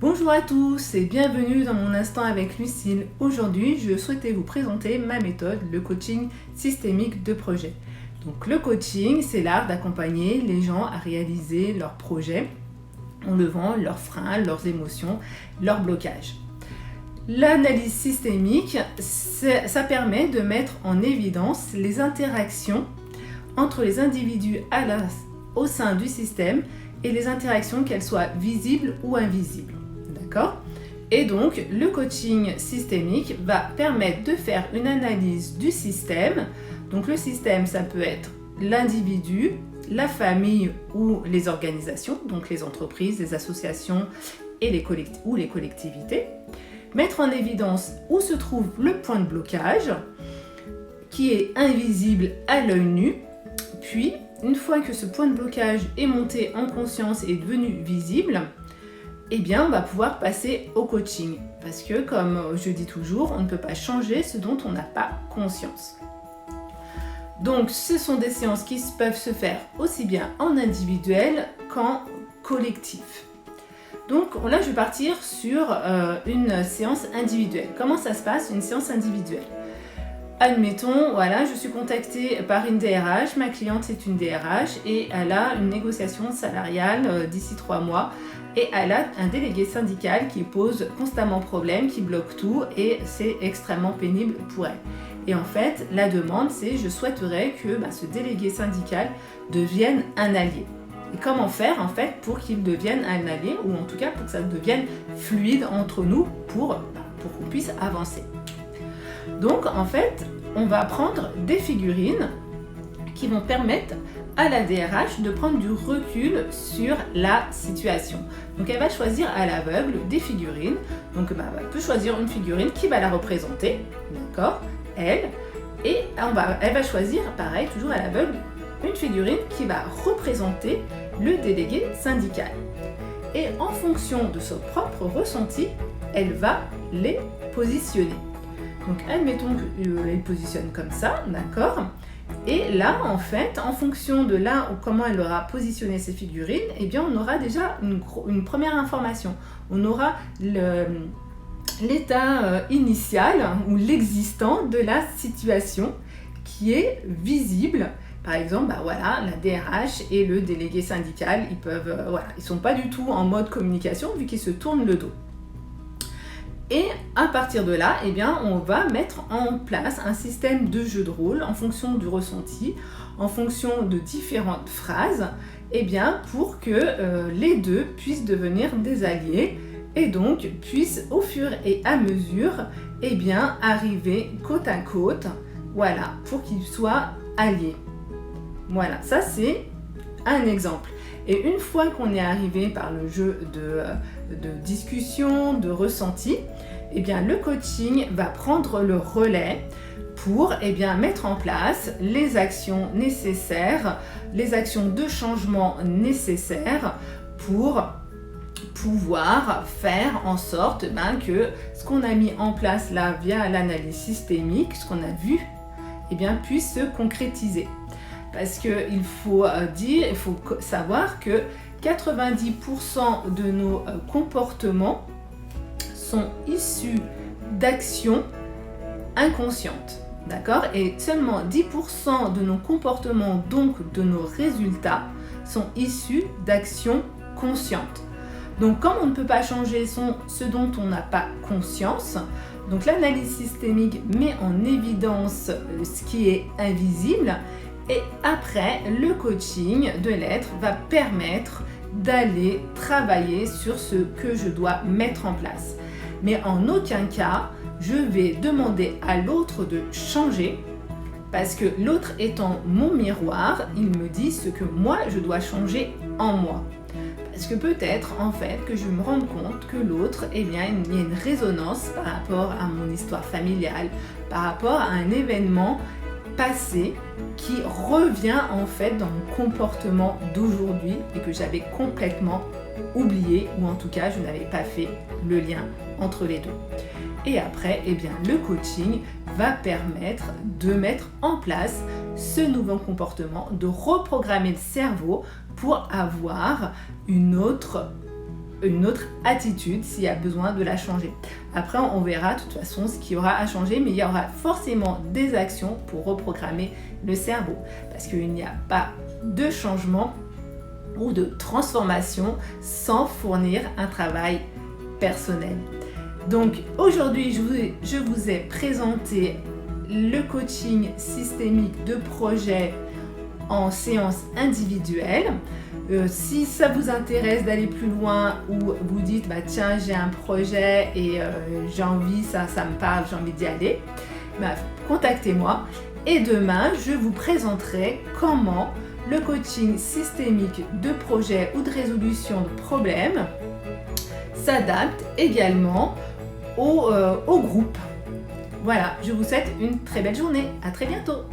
Bonjour à tous et bienvenue dans mon instant avec Lucille. Aujourd'hui, je souhaitais vous présenter ma méthode, le coaching systémique de projet. Donc le coaching, c'est l'art d'accompagner les gens à réaliser leurs projets en levant leurs freins, leurs émotions, leurs blocages. L'analyse systémique, ça permet de mettre en évidence les interactions entre les individus au sein du système et les interactions, qu'elles soient visibles ou invisibles. D'accord ? Et donc, le coaching systémique va permettre de faire une analyse du système. Donc, le système, ça peut être l'individu, la famille ou les organisations, donc les entreprises, les associations et les collectivités. Mettre en évidence où se trouve le point de blocage, qui est invisible à l'œil nu. Puis, une fois que ce point de blocage est monté en conscience et est devenu visible, eh bien, on va pouvoir passer au coaching. Parce que, comme je dis toujours, on ne peut pas changer ce dont on n'a pas conscience. Donc, ce sont des séances qui peuvent se faire aussi bien en individuel qu'en collectif. Donc là, je vais partir sur une séance individuelle. Comment ça se passe, une séance individuelle ? Admettons, voilà, je suis contactée par une DRH, ma cliente est une DRH et elle a une négociation salariale d'ici 3 mois et elle a un délégué syndical qui pose constamment problème, qui bloque tout et c'est extrêmement pénible pour elle. Et en fait, la demande, c'est je souhaiterais que ce délégué syndical devienne un allié. Et comment faire en fait pour qu'il devienne un allié ou en tout cas pour que ça devienne fluide entre nous pour qu'on puisse avancer. Donc en fait, on va prendre des figurines qui vont permettre à la DRH de prendre du recul sur la situation. Donc elle va choisir à l'aveugle des figurines. Donc elle peut choisir une figurine qui va la représenter, d'accord, elle. Et elle va choisir, pareil, toujours à l'aveugle, une figurine qui va représenter le délégué syndical. Et en fonction de son propre ressenti, elle va les positionner. Donc admettons qu'elle positionne comme ça, d'accord ? Et là, en fait, en fonction de là ou comment elle aura positionné ses figurines, eh bien on aura déjà une première information. On aura l'état initial ou l'existant de la situation qui est visible. Par exemple, la DRH et le délégué syndical, ils sont pas du tout en mode communication vu qu'ils se tournent le dos. Et à partir de là, eh bien, on va mettre en place un système de jeu de rôle en fonction du ressenti, en fonction de différentes phrases, eh bien, pour que les deux puissent devenir des alliés et donc puissent au fur et à mesure eh bien, arriver côte à côte, voilà, pour qu'ils soient alliés. Voilà, ça c'est un exemple. Et une fois qu'on est arrivé par le jeu de discussion, de ressenti, eh bien, le coaching va prendre le relais pour mettre en place les actions nécessaires, les actions de changement nécessaires pour pouvoir faire en sorte que ce qu'on a mis en place là via l'analyse systémique, ce qu'on a vu, eh bien, puisse se concrétiser. Parce qu'il faut savoir que 90% de nos comportements sont issus d'actions inconscientes. D'accord ? Et seulement 10% de nos comportements, donc de nos résultats, sont issus d'actions conscientes. Donc, comme on ne peut pas changer ce dont on n'a pas conscience, donc l'analyse systémique met en évidence ce qui est invisible. Et après, le coaching de l'être va permettre d'aller travailler sur ce que je dois mettre en place. Mais en aucun cas, je vais demander à l'autre de changer parce que l'autre étant mon miroir, il me dit ce que moi, je dois changer en moi. Parce que peut-être, en fait, que je me rende compte que l'autre, il y a une résonance par rapport à mon histoire familiale, par rapport à un événement passé qui revient en fait dans mon comportement d'aujourd'hui et que j'avais complètement oublié ou en tout cas je n'avais pas fait le lien entre les deux. Et après, le coaching va permettre de mettre en place ce nouveau comportement, de reprogrammer le cerveau pour avoir une autre une autre attitude s'il y a besoin de la changer. Après, on verra de toute façon ce qu'il y aura à changer, mais il y aura forcément des actions pour reprogrammer le cerveau. Parce qu'il n'y a pas de changement ou de transformation sans fournir un travail personnel. Donc aujourd'hui, je vous ai présenté le coaching systémique de projet en séance individuelle. Si ça vous intéresse d'aller plus loin ou vous dites bah tiens j'ai un projet et j'ai envie, ça me parle, j'ai envie d'y aller, bah, contactez-moi et demain je vous présenterai comment le coaching systémique de projet ou de résolution de problèmes s'adapte également au groupe. Voilà, je vous souhaite une très belle journée. À très bientôt.